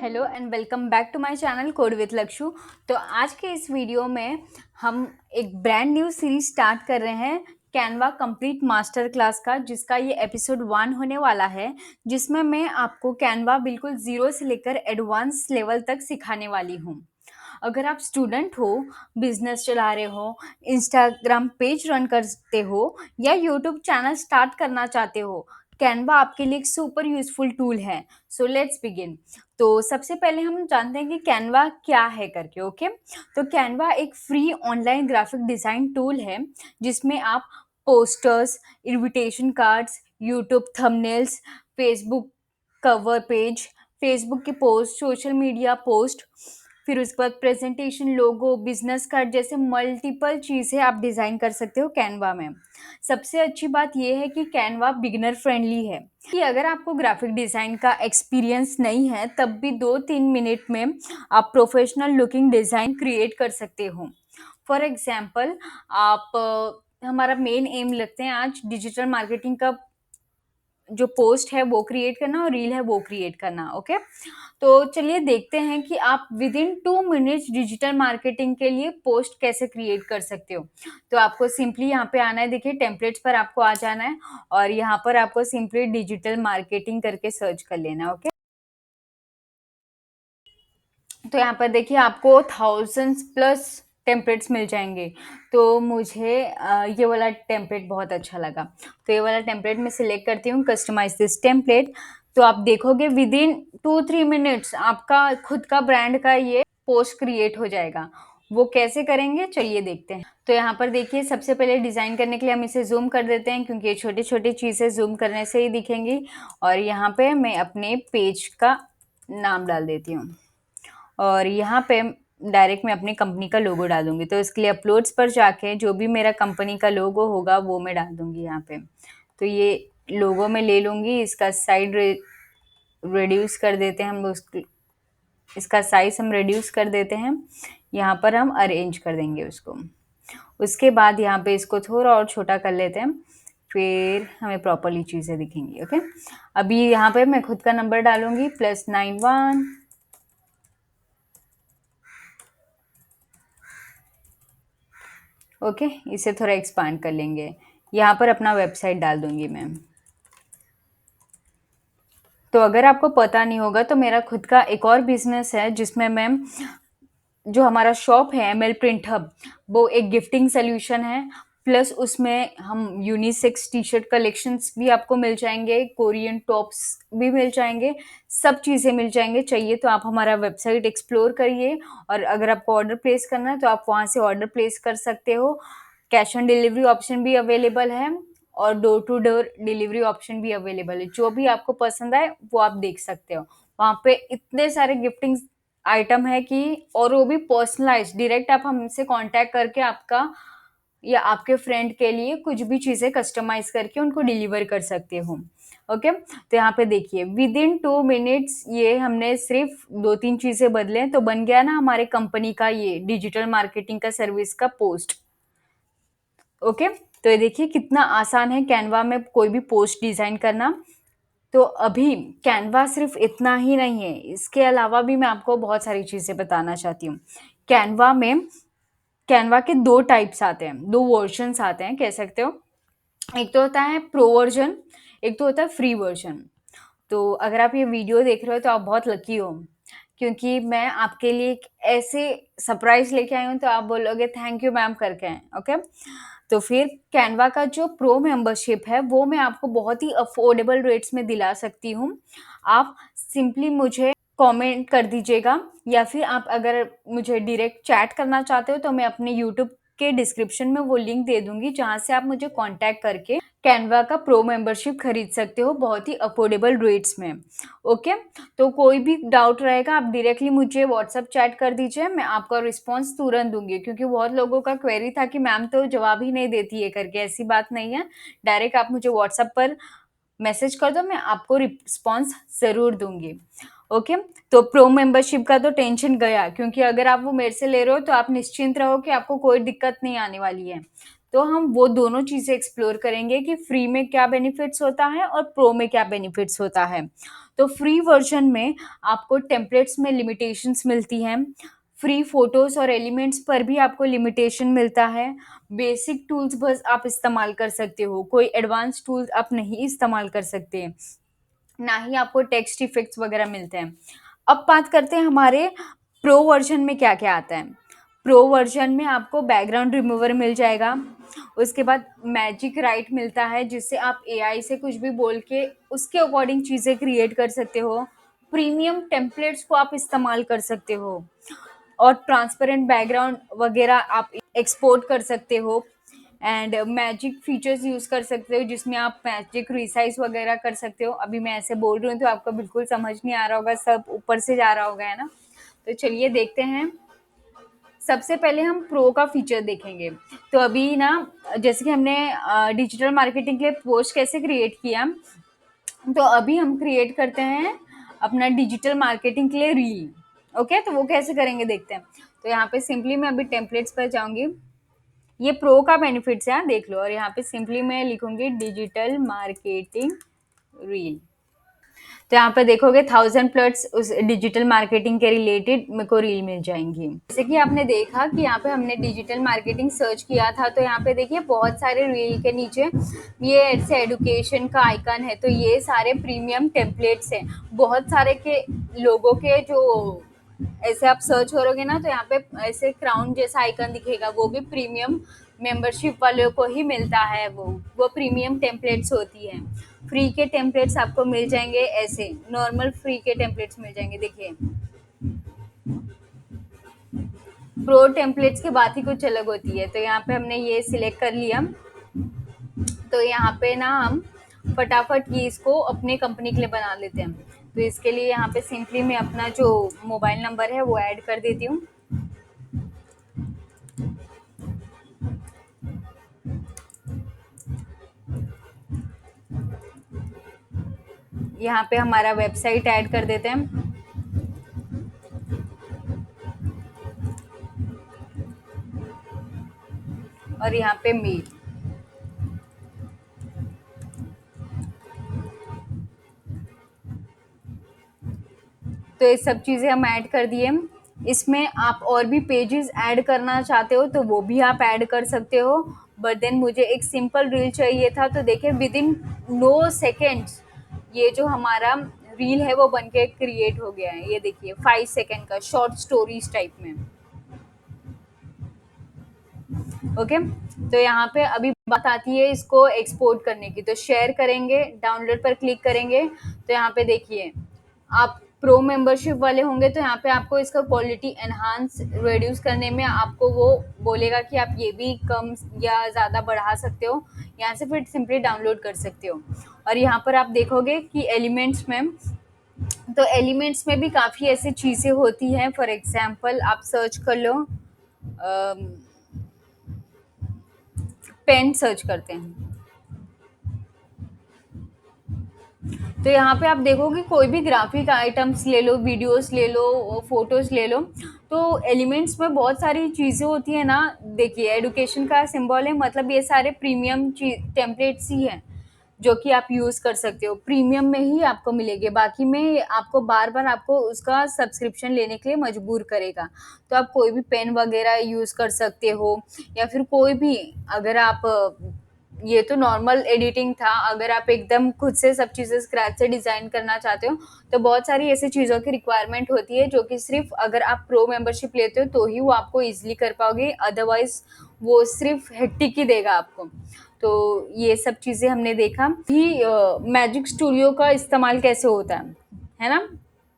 Hello and welcome back to my channel code with Lakshu. तो आज के इस वीडियो में हम एक ब्रांड न्यू सीरीज स्टार्ट कर रहे हैं कैनवा कंप्लीट मास्टर क्लास का, जिसका ये एपिसोड 1 होने वाला है, जिसमें मैं आपको कैनवा बिल्कुल ज़ीरो से लेकर एडवांस लेवल तक सिखाने वाली हूँ। अगर आप स्टूडेंट हो, बिजनेस चला रहे हो, इंस्टाग्राम पेज रन करते हो या यूट्यूब चैनल स्टार्ट करना चाहते हो, कैनवा आपके लिए एक सुपर यूजफुल टूल है। So let's begin. तो सबसे पहले हम जानते हैं कि कैनवा क्या है करके। ओके, तो कैनवा एक free online graphic design tool है, जिसमें आप posters, invitation cards, YouTube thumbnails, Facebook cover page, Facebook के पोस्ट, सोशल मीडिया पोस्ट, फिर उसके बाद प्रेजेंटेशन, लोगो, बिजनेस कार्ड जैसे मल्टीपल चीज़ें आप डिज़ाइन कर सकते हो कैनवा में। सबसे अच्छी बात यह है कि कैनवा बिगिनर फ्रेंडली है, कि अगर आपको ग्राफिक डिज़ाइन का एक्सपीरियंस नहीं है तब भी 2-3 मिनट में आप प्रोफेशनल लुकिंग डिज़ाइन क्रिएट कर सकते हो। फॉर एग्जाम्पल, आप हमारा मेन एम लगते हैं आज डिजिटल मार्केटिंग का जो पोस्ट है वो क्रिएट करना और रील है वो क्रिएट करना। ओके, तो चलिए देखते हैं कि आप with in 2 minutes digital marketing के लिए पोस्ट कैसे क्रिएट कर सकते हो। तो आपको सिंपली यहाँ पे आना है, देखिए टेम्पलेट्स पर आपको आ जाना है और यहाँ पर आपको सिंपली डिजिटल मार्केटिंग करके सर्च कर लेना है। ओके, तो यहाँ पर देखिए आपको थाउजेंड्स प्लस टेम्पलेट्स मिल जाएंगे। तो मुझे ये वाला टेम्पलेट बहुत अच्छा लगा, तो ये वाला टेम्पलेट मैं सिलेक्ट करती हूँ, कस्टमाइज दिस टेम्पलेट। तो आप देखोगे विद इन 2-3 मिनट्स आपका खुद का ब्रांड का ये पोस्ट क्रिएट हो जाएगा। वो कैसे करेंगे चलिए देखते हैं। तो यहाँ पर देखिए सबसे पहले डिज़ाइन करने के लिए हम इसे जूम कर देते हैं, क्योंकि ये छोटी छोटी चीज़ें जूम करने से ही दिखेंगी। और यहाँ पे मैं अपने पेज का नाम डाल देती हूँ और यहाँ पे डायरेक्ट मैं अपनी कंपनी का लोगो डाल दूंगी। तो इसके लिए अपलोड्स पर जाके जो भी मेरा कंपनी का लोगो होगा वो मैं डाल दूंगी यहाँ पे। तो ये लोगो मैं ले लूँगी, इसका साइड रिड्यूस कर देते हैं हम, इसका साइज हम रिड्यूस कर देते हैं। यहाँ पर हम अरेंज कर देंगे उसको। उसके बाद यहाँ पे इसको थोड़ा और छोटा कर लेते हैं, फिर हमें प्रॉपरली चीज़ें दिखेंगी। ओके, अभी यहाँ पे मैं खुद का नंबर डालूंगी +91। ओके, इसे थोड़ा एक्सपांड कर लेंगे। यहाँ पर अपना वेबसाइट डाल दूंगी मैं। तो अगर आपको पता नहीं होगा तो मेरा खुद का एक और बिजनेस है, जिसमें मैं जो हमारा शॉप है एमएल प्रिंट हब, वो एक गिफ्टिंग सोल्यूशन है। प्लस उसमें हम यूनिसेक्स टी शर्ट कलेक्शंस भी आपको मिल जाएंगे, कोरियन टॉप्स भी मिल जाएंगे, सब चीज़ें मिल जाएंगे। चाहिए तो आप हमारा वेबसाइट एक्सप्लोर करिए, और अगर आपको ऑर्डर प्लेस करना है तो आप वहाँ से ऑर्डर प्लेस कर सकते हो। कैश ऑन डिलीवरी ऑप्शन भी अवेलेबल है और door to door delivery option भी अवेलेबल है। जो भी आपको पसंद आए वो आप देख सकते हो। वहाँ पे इतने सारे गिफ्टिंग आइटम है कि, और वो भी पर्सनलाइज, डायरेक्ट आप हमसे कांटेक्ट करके आपका या आपके फ्रेंड के लिए कुछ भी चीज़ें कस्टमाइज करके उनको डिलीवर कर सकते हो। ओके, तो यहाँ पे देखिए विद इन 2 मिनट्स ये हमने सिर्फ 2-3 चीज़ें बदले तो बन गया ना हमारे कंपनी का ये डिजिटल मार्केटिंग का सर्विस का पोस्ट। ओके, तो ये देखिए कितना आसान है कैनवा में कोई भी पोस्ट डिज़ाइन करना। तो अभी कैनवा सिर्फ इतना ही नहीं है, इसके अलावा भी मैं आपको बहुत सारी चीज़ें बताना चाहती हूँ। कैनवा के 2 टाइप्स आते हैं, 2 वर्जन्स आते हैं कह सकते हो। एक तो होता है प्रो वर्जन, एक तो होता है फ्री वर्जन। तो अगर आप ये वीडियो देख रहे हो तो आप बहुत लकी हो, क्योंकि मैं आपके लिए एक ऐसे सरप्राइज़ लेके आई हूँ, तो आप बोलोगे थैंक यू मैम करके। ओके, तो फिर कैनवा का जो प्रो मेंबरशिप है वो मैं आपको बहुत ही अफोर्डेबल रेट्स में दिला सकती हूँ। आप सिंपली मुझे कमेंट कर दीजिएगा, या फिर आप अगर मुझे डायरेक्ट चैट करना चाहते हो तो मैं अपने यूट्यूब के डिस्क्रिप्शन में वो लिंक दे दूंगी, जहाँ से आप मुझे कांटेक्ट करके कैनवा का प्रो मेंबरशिप खरीद सकते हो बहुत ही अफोर्डेबल रेट्स में। ओके, तो कोई भी डाउट रहेगा आप डायरेक्टली मुझे व्हाट्सएप चैट कर दीजिए, मैं आपका रिस्पॉन्स तुरंत दूंगी। क्योंकि बहुत लोगों का क्वेरी था कि मैम तो जवाब ही नहीं देती है करके, ऐसी बात नहीं है। डायरेक्ट आप मुझे व्हाट्सएप पर मैसेज कर दो, मैं आपको रिस्पॉन्स ज़रूर दूंगी। ओके, तो प्रो मेंबरशिप का तो टेंशन गया, क्योंकि अगर आप वो मेरे से ले रहे हो तो आप निश्चिंत रहो कि आपको कोई दिक्कत नहीं आने वाली है। तो हम वो दोनों चीज़ें एक्सप्लोर करेंगे कि फ्री में क्या बेनिफिट्स होता है और प्रो में क्या बेनिफिट्स होता है। तो फ्री वर्ज़न में आपको टेम्पलेट्स में लिमिटेशंस मिलती हैं, फ्री फ़ोटोज़ और एलिमेंट्स पर भी आपको लिमिटेशन मिलता है, बेसिक टूल्स बस आप इस्तेमाल कर सकते हो, कोई एडवांस टूल्स आप नहीं इस्तेमाल कर सकते, ना ही आपको टेक्स्ट इफ़ेक्ट्स वगैरह मिलते हैं। अब बात करते हैं हमारे प्रो वर्ज़न में क्या-क्या आता है। प्रो वर्ज़न में आपको बैकग्राउंड रिमूवर मिल जाएगा, उसके बाद मैजिक राइट मिलता है जिससे आप एआई से कुछ भी बोल के उसके अकॉर्डिंग चीज़ें क्रिएट कर सकते हो। प्रीमियम टेम्पलेट्स को आप इस्तेमाल कर सकते हो और ट्रांसपेरेंट बैकग्राउंड वगैरह आप एक्सपोर्ट कर सकते हो एंड मैजिक फीचर्स यूज़ कर सकते हो जिसमें आप मैजिक रिसाइज़ वगैरह कर सकते हो। अभी मैं ऐसे बोल रही हूँ तो आपको बिल्कुल समझ नहीं आ रहा होगा, सब ऊपर से जा रहा होगा, है ना? तो चलिए देखते हैं। सबसे पहले हम प्रो का फीचर देखेंगे। तो अभी ना जैसे कि हमने डिजिटल मार्केटिंग के लिए पोस्ट कैसे क्रिएट किया, तो अभी हम क्रिएट करते हैं अपना डिजिटल मार्केटिंग के लिए रील। ओके, तो वो कैसे करेंगे देखते हैं। तो यहाँ पे सिंपली मैं अभी टेम्पलेट्स पर जाऊँगी। ये प्रो का बेनिफिट्स है, देख लो, और यहाँ पे सिंपली मैं लिखूँगी डिजिटल मार्केटिंग रील। तो यहाँ पे देखोगे 1000 प्लस उस डिजिटल मार्केटिंग के रिलेटेड मेरे को रील मिल जाएंगी। जैसे कि आपने देखा कि यहाँ पे हमने डिजिटल मार्केटिंग सर्च किया था, तो यहाँ पे देखिए बहुत सारे रील के नीचे ये ऐसे एडुकेशन का आइकन है, तो ये सारे प्रीमियम टेम्पलेट्स हैं। बहुत सारे के लोगों के जो ऐसे आप सर्च करोगे ना, तो यहाँ पे ऐसे क्राउन जैसा आइकन दिखेगा, वो भी प्रीमियम मेंबरशिप वालों को ही मिलता है। वो प्रीमियम टेम्पलेट्स होती है। फ्री के टेम्पलेट्स आपको मिल जाएंगे, ऐसे नॉर्मल फ्री के टेम्पलेट्स मिल जाएंगे। देखिए, प्रो टेम्पलेट्स की बात ही कुछ अलग होती है। तो यहाँ पे हमने ये सिलेक्ट कर लिया। तो यहाँ पे ना हम फटाफट ये इसको अपने कंपनी के लिए बना लेते हैं। तो इसके लिए यहाँ पे सिंपली मैं अपना जो मोबाइल नंबर है वो ऐड कर देती हूँ। यहाँ पे हमारा वेबसाइट ऐड कर देते हैं और यहाँ पे मेल। तो ये सब चीज़ें हम ऐड कर दिए। इसमें आप और भी पेजेस ऐड करना चाहते हो तो वो भी आप ऐड कर सकते हो, बट देन मुझे एक सिंपल रील चाहिए था। तो देखिए विद इन नो सेकेंड्स ये जो हमारा रील है वो बन के क्रिएट हो गया है। ये देखिए 5 सेकेंड का शॉर्ट स्टोरीज टाइप में। ओके, तो यहाँ पे अभी बात आती है इसको एक्सपोर्ट करने की। तो शेयर करेंगे, डाउनलोड पर क्लिक करेंगे, तो यहाँ पे देखिए आप प्रो मेंबरशिप वाले होंगे तो यहाँ पे आपको इसका क्वालिटी एनहांस रिड्यूस करने में आपको वो बोलेगा कि आप ये भी कम या ज़्यादा बढ़ा सकते हो। यहाँ से फिर सिंपली डाउनलोड कर सकते हो। और यहाँ पर आप देखोगे कि एलिमेंट्स में, तो एलिमेंट्स में भी काफ़ी ऐसी चीज़ें होती हैं। फॉर एग्जाम्पल आप सर्च कर लो, पेन सर्च करते हैं, तो यहाँ पे आप देखोगे कोई भी ग्राफिक आइटम्स ले लो, वीडियोस ले लो, फोटोज ले लो, तो एलिमेंट्स में बहुत सारी चीज़ें होती है ना। देखिए एडुकेशन का सिंबल है, मतलब ये सारे प्रीमियम टेम्पलेट्स ही हैं जो कि आप यूज़ कर सकते हो। प्रीमियम में ही आपको मिलेंगे, बाकी में आपको बार बार आपको उसका सब्सक्रिप्शन लेने के लिए मजबूर करेगा। तो आप कोई भी पेन वगैरह यूज़ कर सकते हो, या फिर कोई भी, अगर आप ये तो नॉर्मल एडिटिंग था, अगर आप एकदम खुद से सब चीज़ें स्क्रैच से डिज़ाइन करना चाहते हो तो बहुत सारी ऐसी चीज़ों की रिक्वायरमेंट होती है जो कि सिर्फ अगर आप प्रो मेंबरशिप लेते हो तो ही वो आपको ईजिली कर पाओगे, अदरवाइज वो सिर्फ हेक्टिक ही देगा आपको। तो ये सब चीज़ें हमने देखा कि मैजिक स्टूडियो का इस्तेमाल कैसे होता है ना,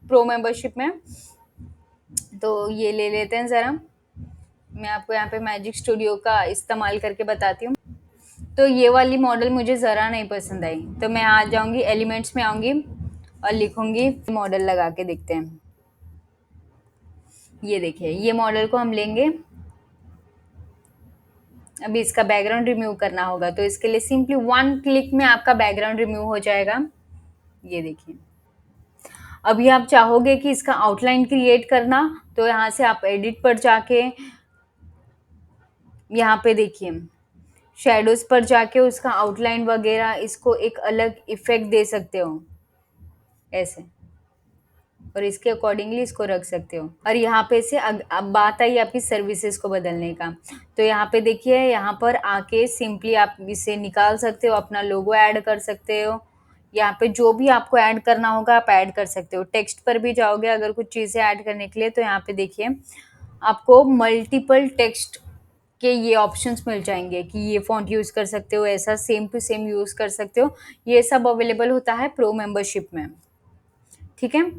प्रो मेंबरशिप में। तो ये ले लेते हैं ज़रा, मैं आपको यहाँ पे मैजिक स्टूडियो का इस्तेमाल करके बताती हूँ। तो ये वाली मॉडल मुझे ज़रा नहीं पसंद आई, तो मैं आ जाऊँगी एलिमेंट्स में आऊँगी और लिखूँगी मॉडल लगा के देखते हैं। ये देखिए ये मॉडल को हम लेंगे। अभी इसका बैकग्राउंड रिमूव करना होगा, तो इसके लिए सिंपली 1 क्लिक में आपका बैकग्राउंड रिमूव हो जाएगा। ये देखिए, अभी आप चाहोगे कि इसका आउटलाइन क्रिएट करना, तो यहाँ से आप एडिट पर जाके यहाँ पे देखिए शैडोज़ पर जाके उसका आउटलाइन वगैरह इसको एक अलग इफ़ेक्ट दे सकते हो, ऐसे। और इसके अकॉर्डिंगली इसको रख सकते हो। और यहाँ पे से अब बात आई आपकी सर्विसेज को बदलने का। तो यहाँ पे देखिए, यहाँ पर आके सिंपली आप इसे निकाल सकते हो, अपना लोगो ऐड कर सकते हो। यहाँ पे जो भी आपको ऐड करना होगा आप ऐड कर सकते हो। टेक्स्ट पर भी जाओगे अगर कुछ चीज़ें ऐड करने के लिए, तो यहाँ पे देखिए आपको मल्टीपल टेक्स्ट के ये ऑप्शंस मिल जाएंगे कि ये फ़ॉन्ट यूज़ कर सकते हो, ऐसा सेम टू सेम यूज़ कर सकते हो। ये सब अवेलेबल होता है प्रो मेंबरशिप में। ठीक है?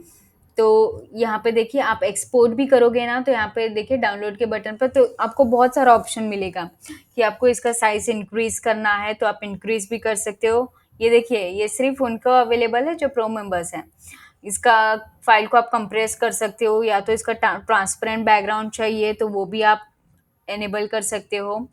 तो यहाँ पे देखिए आप एक्सपोर्ट भी करोगे ना, तो यहाँ पे देखिए डाउनलोड के बटन पर तो आपको बहुत सारा ऑप्शन मिलेगा कि आपको इसका साइज़ इंक्रीज़ करना है तो आप इंक्रीज़ भी कर सकते हो। ये देखिए, ये सिर्फ़ उनको अवेलेबल है जो प्रो मेंबर्स हैं। इसका फ़ाइल को आप कंप्रेस कर सकते हो, या तो इसका ट्रांसपेरेंट बैकग्राउंड चाहिए तो वो भी आप इनेबल कर सकते हो।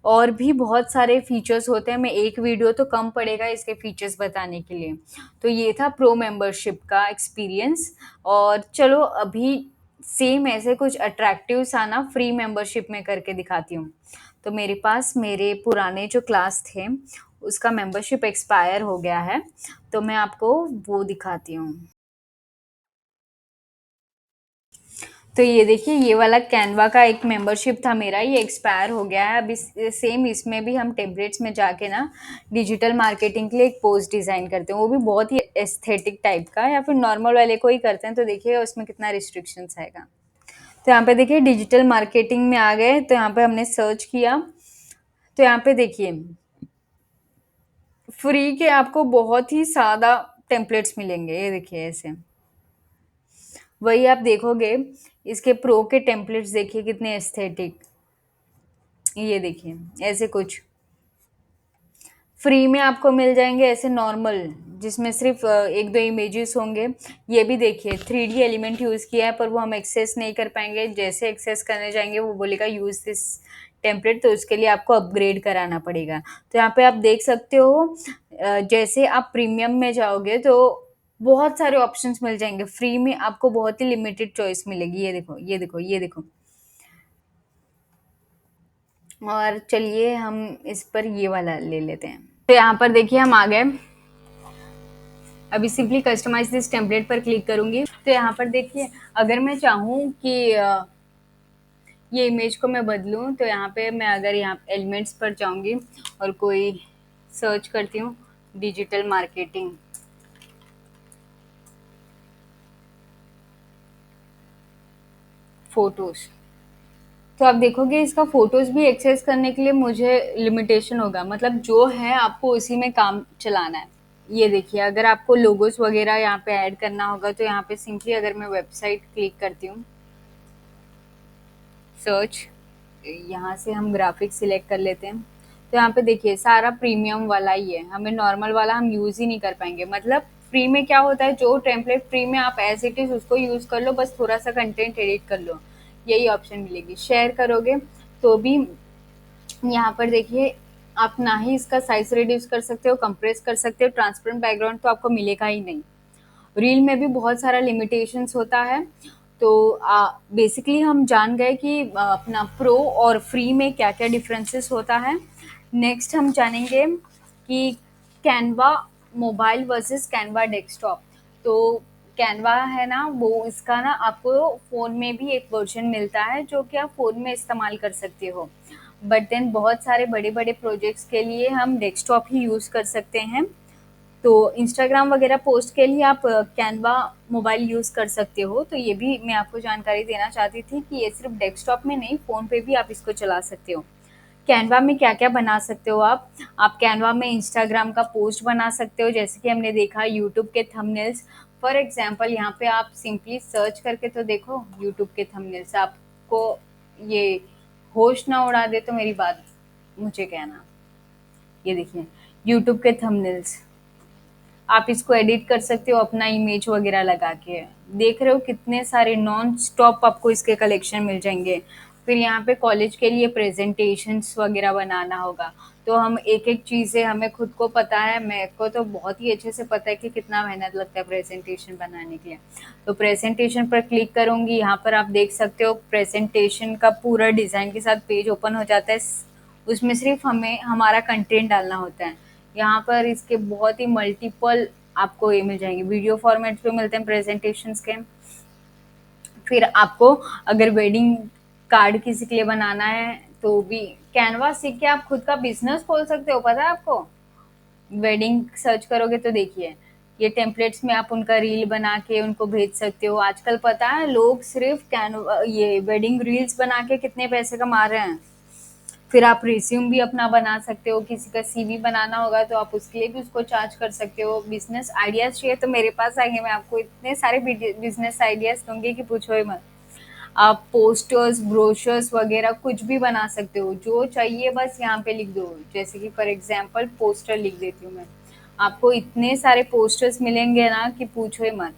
और भी बहुत सारे फीचर्स होते हैं, मैं एक वीडियो तो कम पड़ेगा इसके फीचर्स बताने के लिए। तो ये था प्रो मेंबरशिप का एक्सपीरियंस। और चलो अभी सेम ऐसे कुछ अट्रैक्टिव सा ना फ्री मेंबरशिप में करके दिखाती हूँ। तो मेरे पास मेरे पुराने जो क्लास थे उसका मेंबरशिप एक्सपायर हो गया है, तो मैं आपको वो दिखाती हूँ। तो ये देखिए, ये वाला कैनवा का एक मेंबरशिप था मेरा, ये एक्सपायर हो गया है। अब सेम इसमें भी हम टेम्पलेट्स में जाके ना डिजिटल मार्केटिंग के लिए एक पोस्ट डिज़ाइन करते हैं, वो भी बहुत ही एस्थेटिक टाइप का, या फिर नॉर्मल वाले को ही करते हैं। तो देखिए उसमें कितना रिस्ट्रिक्शंस आएगा। तो यहाँ पे देखिए डिजिटल मार्केटिंग में आ गए, तो यहाँ पे हमने सर्च किया। तो यहाँ पे देखिए फ्री के आपको बहुत ही सादा टेम्पलेट्स मिलेंगे, ये देखिए ऐसे। वही आप देखोगे, इसके प्रो के टेम्पलेट्स देखिए कितने एस्थेटिक, ये देखिए ऐसे कुछ फ्री में आपको मिल जाएंगे ऐसे नॉर्मल, जिसमें सिर्फ एक दो इमेजेस होंगे। ये भी देखिए 3D एलिमेंट यूज़ किया है, पर वो हम एक्सेस नहीं कर पाएंगे। जैसे एक्सेस करने जाएंगे वो बोलेगा यूज़ दिस टेम्पलेट, तो उसके लिए आपको अपग्रेड कराना पड़ेगा। तो यहाँ पे आप देख सकते हो, जैसे आप प्रीमियम में जाओगे तो बहुत सारे ऑप्शंस मिल जाएंगे। फ्री में आपको बहुत ही लिमिटेड चॉइस मिलेगी। ये देखो, ये देखो, ये देखो। और चलिए हम इस पर ये वाला ले लेते हैं। तो यहाँ पर देखिए हम आ गए। अभी सिंपली कस्टमाइज दिस टेम्पलेट पर क्लिक करूंगी। तो यहाँ पर देखिए, अगर मैं चाहूँ कि ये इमेज को मैं बदलूँ, तो यहाँ पे मैं अगर यहाँ एलिमेंट्स पर जाऊंगी और कोई सर्च करती हूँ डिजिटल मार्केटिंग, फोटोज, तो आप देखोगे इसका फोटोज भी एक्सेस करने के लिए मुझे लिमिटेशन होगा। मतलब जो है आपको उसी में काम चलाना है। ये देखिए, अगर आपको लोगोस वगैरह यहाँ पे ऐड करना होगा, तो यहाँ पे सिंपली अगर मैं वेबसाइट क्लिक करती हूँ, सर्च, यहाँ से हम ग्राफिक्स सिलेक्ट कर लेते हैं। तो यहाँ पे देखिए सारा प्रीमियम वाला ही है, हमें नॉर्मल वाला हम यूज़ ही नहीं कर पाएंगे। मतलब फ्री में क्या होता है, जो टेम्पलेट फ्री में आप एज इट इज़ उसको यूज़ कर लो, बस थोड़ा सा कंटेंट एडिट कर लो, यही ऑप्शन मिलेगी। शेयर करोगे तो भी यहाँ पर देखिए आप ना ही इसका साइज रिड्यूस कर सकते हो, कंप्रेस कर सकते हो, ट्रांसपेरेंट बैकग्राउंड तो आपको मिलेगा ही नहीं। रील में भी बहुत सारा लिमिटेशंस होता है। तो बेसिकली हम जान गए कि अपना प्रो और फ्री में क्या क्या डिफरेंसेस होता है। नेक्स्ट हम जानेंगे कि Canva mobile versus Canva desktop. तो कैनवा है ना, वो इसका ना आपको फ़ोन में भी एक वर्जन मिलता है जो कि आप फ़ोन में इस्तेमाल कर सकते हो। बट देन बहुत सारे बड़े बड़े प्रोजेक्ट्स के लिए हम डेस्कटॉप ही यूज़ कर सकते हैं। तो इंस्टाग्राम वगैरह पोस्ट के लिए आप कैनवा मोबाइल यूज़ कर सकते हो। तो ये भी मैं आपको जानकारी देना चाहती थी कि ये सिर्फ डेस्कटॉप में नहीं, फ़ोन पे भी आप इसको चला सकते हो। कैनवा में क्या-क्या बना सकते हो आप कैनवा में इंस्टाग्राम का पोस्ट बना सकते हो, जैसे कि हमने देखा यूट्यूब के थंबनेल्स। फॉर एग्ज़ाम्पल यहाँ पे आप सिंपली सर्च करके तो देखो यूट्यूब के थंबनेल्स, आपको ये होश ना उड़ा दे तो मेरी बात मुझे कहना। ये देखिए यूट्यूब के थंबनेल्स, आप इसको एडिट कर सकते हो अपना इमेज वगैरह लगा के। देख रहे हो कितने सारे नॉन स्टॉप आपको इसके कलेक्शन मिल जाएंगे। फिर यहाँ पे कॉलेज के लिए प्रेजेंटेशंस वगैरह बनाना होगा, तो हम एक एक चीज़ें हमें खुद को पता है, मेरे को तो बहुत ही अच्छे से पता है कि कितना मेहनत लगता है प्रेजेंटेशन बनाने के लिए। तो प्रेजेंटेशन पर क्लिक करूँगी, यहाँ पर आप देख सकते हो प्रेजेंटेशन का पूरा डिज़ाइन के साथ पेज ओपन हो जाता है। उसमें सिर्फ हमें हमारा कंटेंट डालना होता है। यहाँ पर इसके बहुत ही मल्टीपल आपको ये मिल जाएंगे, वीडियो फॉर्मेट पे मिलते हैं प्रेजेंटेशंस के। फिर आपको अगर वेडिंग कार्ड किसी के लिए बनाना है तो भी कैनवा सीख के आप खुद का बिजनेस खोल सकते हो, पता है आपको? वेडिंग सर्च करोगे तो देखिए, ये टेम्पलेट्स में आप उनका रील बना के उनको भेज सकते हो। आजकल पता है लोग सिर्फ कैनवा ये वेडिंग रील्स बना के कितने पैसे कमा रहे हैं। फिर आप रिज्यूम भी अपना बना सकते हो, किसी का सीवी बनाना होगा तो आप उसके लिए भी उसको चार्ज कर सकते हो। बिजनेस आइडियाज चाहिए तो मेरे पास आएंगे, मैं आपको इतने सारे बिजनेस आइडियाज दूंगी कि पूछो ही मत। आप पोस्टर्स, ब्रोशर्स वगैरह कुछ भी बना सकते हो, जो चाहिए बस यहाँ पे लिख दो। जैसे कि फॉर एग्जांपल पोस्टर लिख देती हूँ मैं, आपको इतने सारे पोस्टर्स मिलेंगे ना कि पूछो ही मत।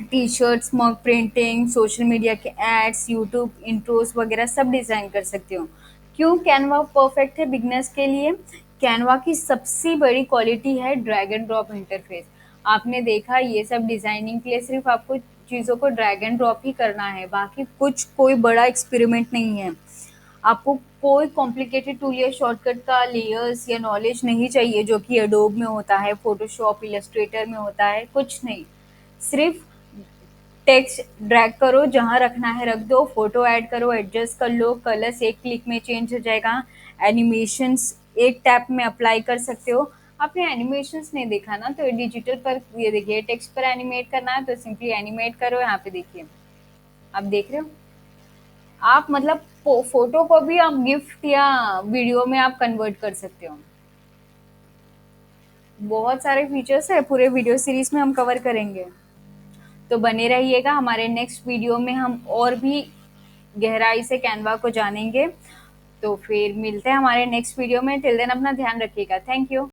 टी शर्ट्स, मग प्रिंटिंग, सोशल मीडिया के एड्स, यूट्यूब इंट्रोस वगैरह सब डिज़ाइन कर सकते हो। क्यों कैनवा परफेक्ट है बिगनर्स के लिए? कैनवा की सबसे बड़ी क्वालिटी है ड्रैग एंड ड्रॉप इंटरफेस। आपने देखा ये सब डिज़ाइनिंग के लिए सिर्फ आपको चीज़ों को ड्रैग एंड ड्रॉप ही करना है, बाकी कुछ कोई बड़ा एक्सपेरिमेंट नहीं है। आपको कोई कॉम्प्लिकेटेड टूल या शॉर्टकट का लेयर्स या नॉलेज नहीं चाहिए जो कि एडोब में होता है, फोटोशॉप, इलस्ट्रेटर में होता है, कुछ नहीं। सिर्फ टेक्स्ट ड्रैग करो, जहाँ रखना है रख दो, फोटो ऐड करो, एडजस्ट कर लो, कलर्स एक क्लिक में चेंज हो जाएगा, एनिमेशंस एक टैप में अप्लाई कर सकते हो। आपने एनिमेशंस नहीं देखा ना, तो डिजिटल पर ये देखिए, टेक्स्ट पर एनिमेट करना है तो सिंपली एनिमेट करो, यहाँ पे देखिए आप देख रहे हो। आप मतलब फोटो को भी आप गिफ्ट या वीडियो में आप कन्वर्ट कर सकते हो। बहुत सारे फीचर्स है, पूरे वीडियो सीरीज में हम कवर करेंगे, तो बने रहिएगा। हमारे नेक्स्ट वीडियो में हम और भी गहराई से कैनवा को जानेंगे। तो फिर मिलते हैं हमारे नेक्स्ट वीडियो में। टिल देन अपना ध्यान रखिएगा। Thank you.